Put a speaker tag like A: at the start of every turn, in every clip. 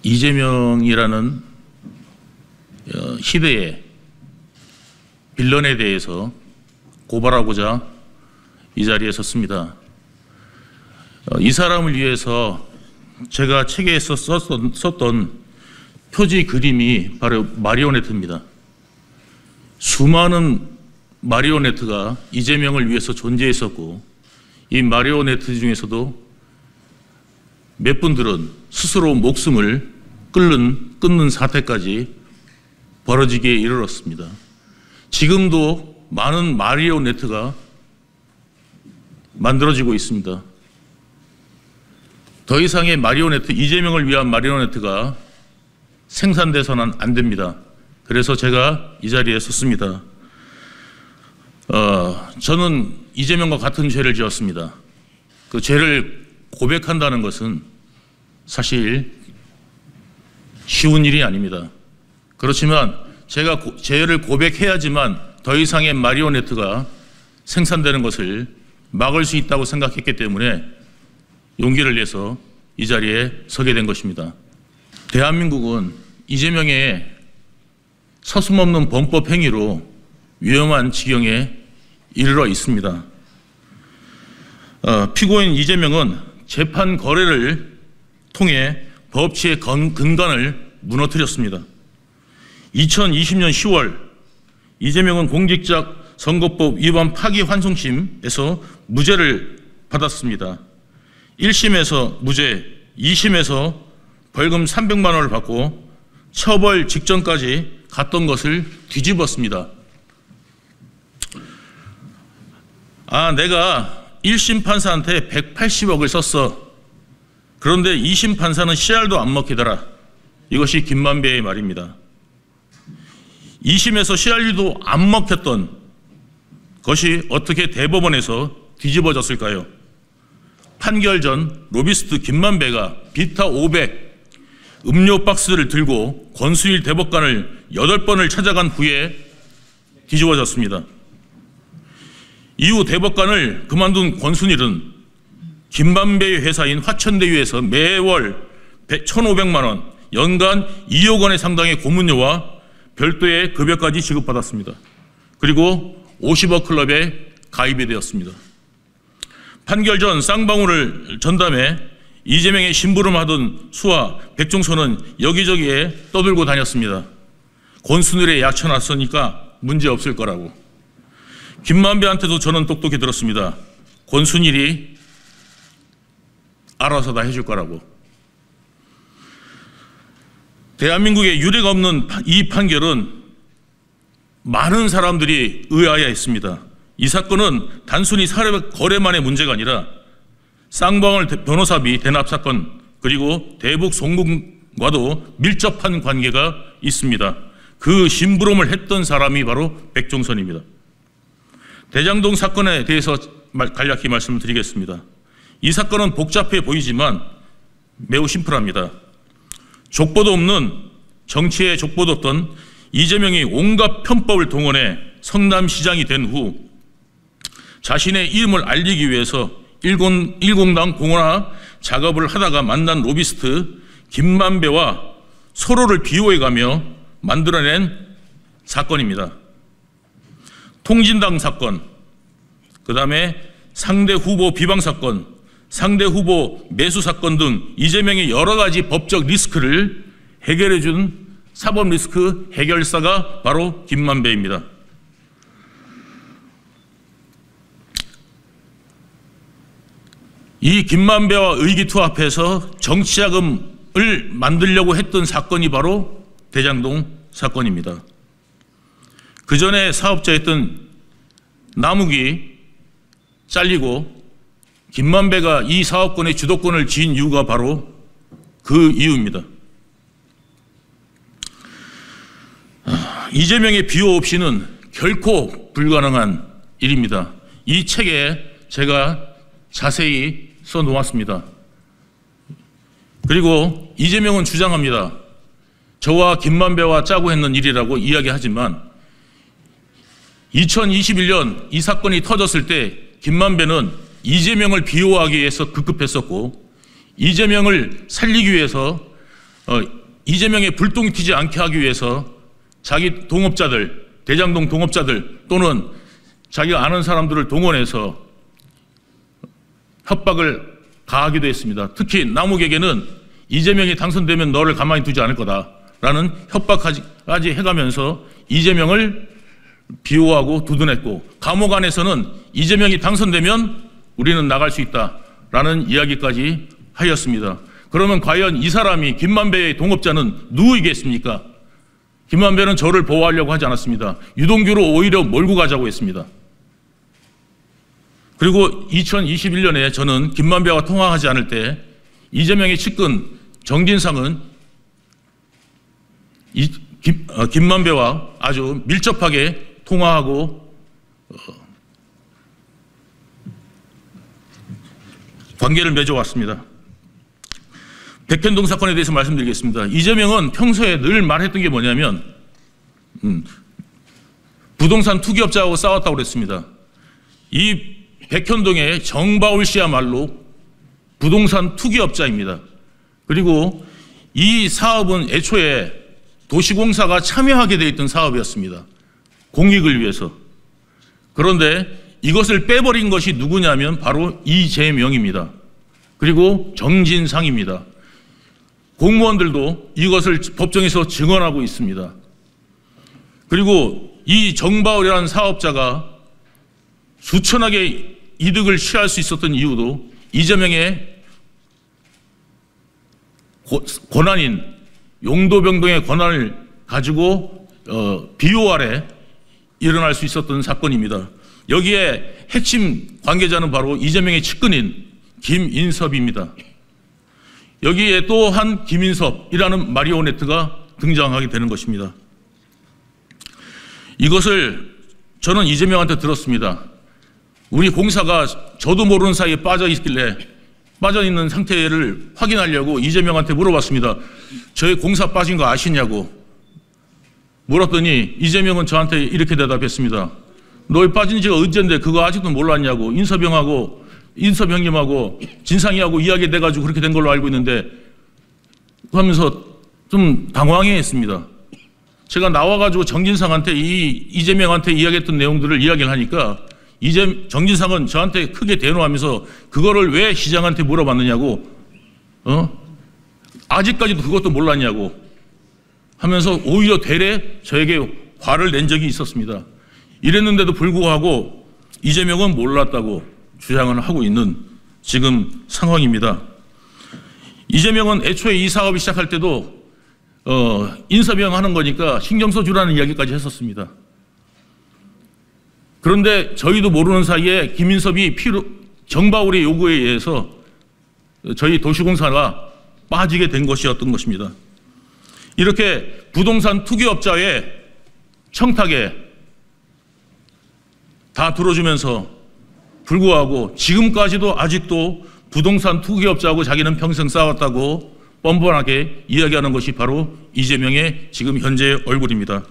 A: 이재명이라는 시대의 빌런에 대해서 고발하고자 이 자리에 섰습니다. 이 사람을 위해서 제가 책에서 썼던 표지 그림이 바로 마리오네트입니다. 수많은 마리오네트가 이재명을 위해서 존재했었고, 이 마리오네트 중에서도 몇 분들은 스스로 목숨을 끊는 사태까지 벌어지기에 이르렀습니다. 지금도 많은 마리오네트가 만들어지고 있습니다. 더 이상의 마리오네트, 이재명을 위한 마리오네트가 생산돼서는 안 됩니다. 그래서 제가 이 자리에 섰습니다. 저는 이재명과 같은 죄를 지었습니다. 그 죄를 고백한다는 것은 사실 쉬운 일이 아닙니다. 그렇지만 제가 죄를 고백해야지만 더 이상의 마리오네트가 생산되는 것을 막을 수 있다고 생각했기 때문에 용기를 내서 이 자리에 서게 된 것입니다. 대한민국은 이재명의 서슴없는 범법 행위로 위험한 지경에 이르러 있습니다. 피고인 이재명은 재판 거래를 통해 법치의 근간을 무너뜨렸습니다. 2020년 10월 이재명은 공직자선거법 위반 파기환송심에서 무죄를 받았습니다. 1심에서 무죄, 2심에서 벌금 300만 원을 받고 처벌 직전까지 갔던 것을 뒤집었습니다. 내가 1심 판사한테 180억을 썼어. 그런데 2심 판사는 씨알도 안 먹히더라. 이것이 김만배의 말입니다. 2심에서 씨알도 안 먹혔던 것이 어떻게 대법원에서 뒤집어졌을까요? 판결 전 로비스트 김만배가 비타 500 음료 박스를 들고 권순일 대법관을 8번을 찾아간 후에 뒤집어졌습니다. 이후 대법관을 그만둔 권순일은 김만배의 회사인 화천대유에서 매월 1,500만 원, 연간 2억 원의 상당의 고문료와 별도의 급여까지 지급받았습니다. 그리고 50억 클럽에 가입이 되었습니다. 판결 전 쌍방울을 전담해 이재명의 심부름하던 수와 백종선은 여기저기에 떠들고 다녔습니다. 권순일에 약쳐놨으니까 문제 없을 거라고. 김만배한테도 저는 똑똑히 들었습니다. 권순일이 알아서 다 해줄 거라고. 대한민국에 유례가 없는 이 판결은 많은 사람들이 의아해했습니다. 이 사건은 단순히 사례 거래만의 문제가 아니라 쌍방울 변호사비 대납 사건, 그리고 대북 송금과도 밀접한 관계가 있습니다. 그 심부름을 했던 사람이 바로 백종선입니다. 대장동 사건에 대해서 간략히 말씀을 드리겠습니다. 이 사건은 복잡해 보이지만 매우 심플합니다. 족보도 없는, 정치에 족보도 없던 이재명이 온갖 편법을 동원해 성남시장이 된 후 자신의 이름을 알리기 위해서 일공당 공헌화 작업을 하다가 만난 로비스트 김만배와 서로를 비호해가며 만들어낸 사건입니다. 통진당 사건, 그 다음에 상대 후보 비방 사건, 상대 후보 매수 사건 등 이재명의 여러 가지 법적 리스크를 해결해준 사법 리스크 해결사가 바로 김만배입니다. 이 김만배와 의기투합해서 정치자금을 만들려고 했던 사건이 바로 대장동 사건입니다. 그 전에 사업자였던 남욱이 잘리고 김만배가 이 사업권의 주도권을 쥔 이유가 바로 그 이유입니다. 이재명의 비호 없이는 결코 불가능한 일입니다. 이 책에 제가 자세히 써놓았습니다. 그리고 이재명은 주장합니다. 저와 김만배와 짜고 했는 일이라고 이야기하지만 2021년 이 사건이 터졌을 때 김만배는 이재명을 비호하기 위해서 급급했었고 이재명을 살리기 위해서 이재명의 불똥이 튀지 않게 하기 위해서 자기 동업자들, 대장동 동업자들 또는 자기가 아는 사람들을 동원해서 협박을 가하기도 했습니다. 특히 남욱에게는 이재명이 당선되면 너를 가만히 두지 않을 거다라는 협박까지 해가면서 이재명을 비호하고 두둔했고, 감옥 안에서는 이재명이 당선되면 우리는 나갈 수 있다라는 이야기까지 하였습니다. 그러면 과연 이 사람이 김만배의 동업자는 누구이겠습니까? 김만배는 저를 보호하려고 하지 않았습니다. 유동규로 오히려 몰고 가자고 했습니다. 그리고 2021년에 저는 김만배와 통화하지 않을 때 이재명의 측근 정진상은 김만배와 아주 밀접하게 통화하고 관계를 맺어왔습니다. 백현동 사건에 대해서 말씀드리겠습니다. 이재명은 평소에 늘 말했던 게 뭐냐면 부동산 투기업자하고 싸웠다고 그랬습니다. 이 백현동의 정바울 씨야말로 부동산 투기업자입니다. 그리고 이 사업은 애초에 도시공사가 참여하게 돼 있던 사업이었습니다. 공익을 위해서. 그런데 이것을 빼버린 것이 누구냐면 바로 이재명입니다. 그리고 정진상입니다. 공무원들도 이것을 법정에서 증언하고 있습니다. 그리고 이 정바울이라는 사업자가 수천억의 이득을 취할 수 있었던 이유도 이재명의 권한인 용도병동의 권한을 가지고 비호 아래 일어날 수 있었던 사건입니다. 여기에 핵심 관계자는 바로 이재명의 측근인 김인섭입니다. 여기에 또 한 김인섭이라는 마리오네트가 등장하게 되는 것입니다. 이것을 저는 이재명한테 들었습니다. 우리 공사가 저도 모르는 사이에 빠져있는 상태를 확인하려고 이재명한테 물어봤습니다. 저희 공사 빠진 거 아시냐고 물었더니 이재명은 저한테 이렇게 대답했습니다. 너 빠진 지가 언젠데 그거 아직도 몰랐냐고. 인섭 형님하고 진상이하고 이야기돼가지고 그렇게 된 걸로 알고 있는데 하면서 좀 당황해했습니다. 제가 나와가지고 정진상한테 이재명한테 이야기했던 내용들을 이야기를 하니까 정진상은 저한테 크게 대노하면서 그거를 왜 시장한테 물어봤느냐고, 아직까지도 그것도 몰랐냐고 하면서 오히려 되레 저에게 화를 낸 적이 있었습니다. 이랬는데도 불구하고 이재명은 몰랐다고 주장을 하고 있는 지금 상황입니다. 이재명은 애초에 이 사업이 시작할 때도 인섭이 형 하는 거니까 신경 써주라는 이야기까지 했었습니다. 그런데 저희도 모르는 사이에 김인섭이 정바울의 요구에 의해서 저희 도시공사가 빠지게 된 것이었던 것입니다. 이렇게 부동산 투기업자의 청탁에 다 들어주면서 불구하고 지금까지도 아직도 부동산 투기업자하고 자기는 평생 싸웠다고 뻔뻔하게 이야기하는 것이 바로 이재명의 지금 현재의 얼굴입니다.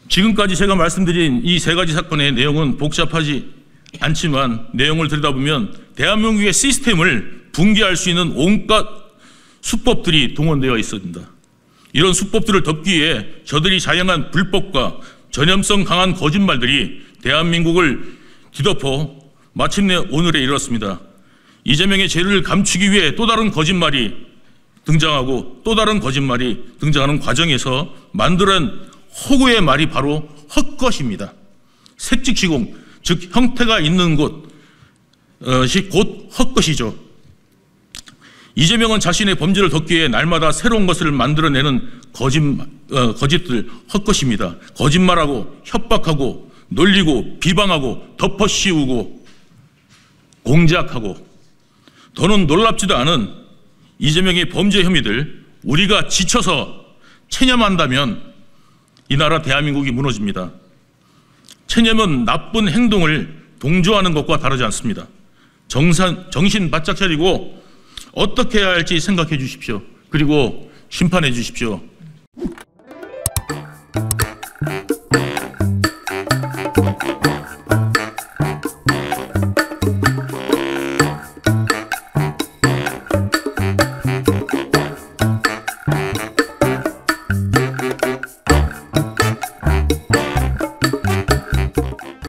A: 지금까지 제가 말씀드린 이 세 가지 사건의 내용은 복잡하지 않지만 내용을 들여다보면 대한민국의 시스템을 붕괴할 수 있는 온갖 수법들이 동원되어 있습니다. 이런 수법들을 덮기 위해 저들이 자행한 불법과 전염성 강한 거짓말들이 대한민국을 뒤덮어 마침내 오늘에 이르렀습니다. 이재명의 죄를 감추기 위해 또 다른 거짓말이 등장하고 또 다른 거짓말이 등장하는 과정에서 만들어낸 허구의 말이 바로 헛것입니다. 색즉시공, 즉 형태가 있는 곳이 곧 헛것이죠. 이재명은 자신의 범죄를 덮기 위해 날마다 새로운 것을 만들어내는 거짓들, 헛것입니다. 거짓말하고 협박하고 놀리고 비방하고 덮어씌우고 공작하고, 더는 놀랍지도 않은 이재명의 범죄 혐의들, 우리가 지쳐서 체념한다면 이 나라 대한민국이 무너집니다. 체념은 나쁜 행동을 동조하는 것과 다르지 않습니다. 정신 바짝 차리고 어떻게 해야 할지 생각해 주십시오. 그리고 심판해 주십시오.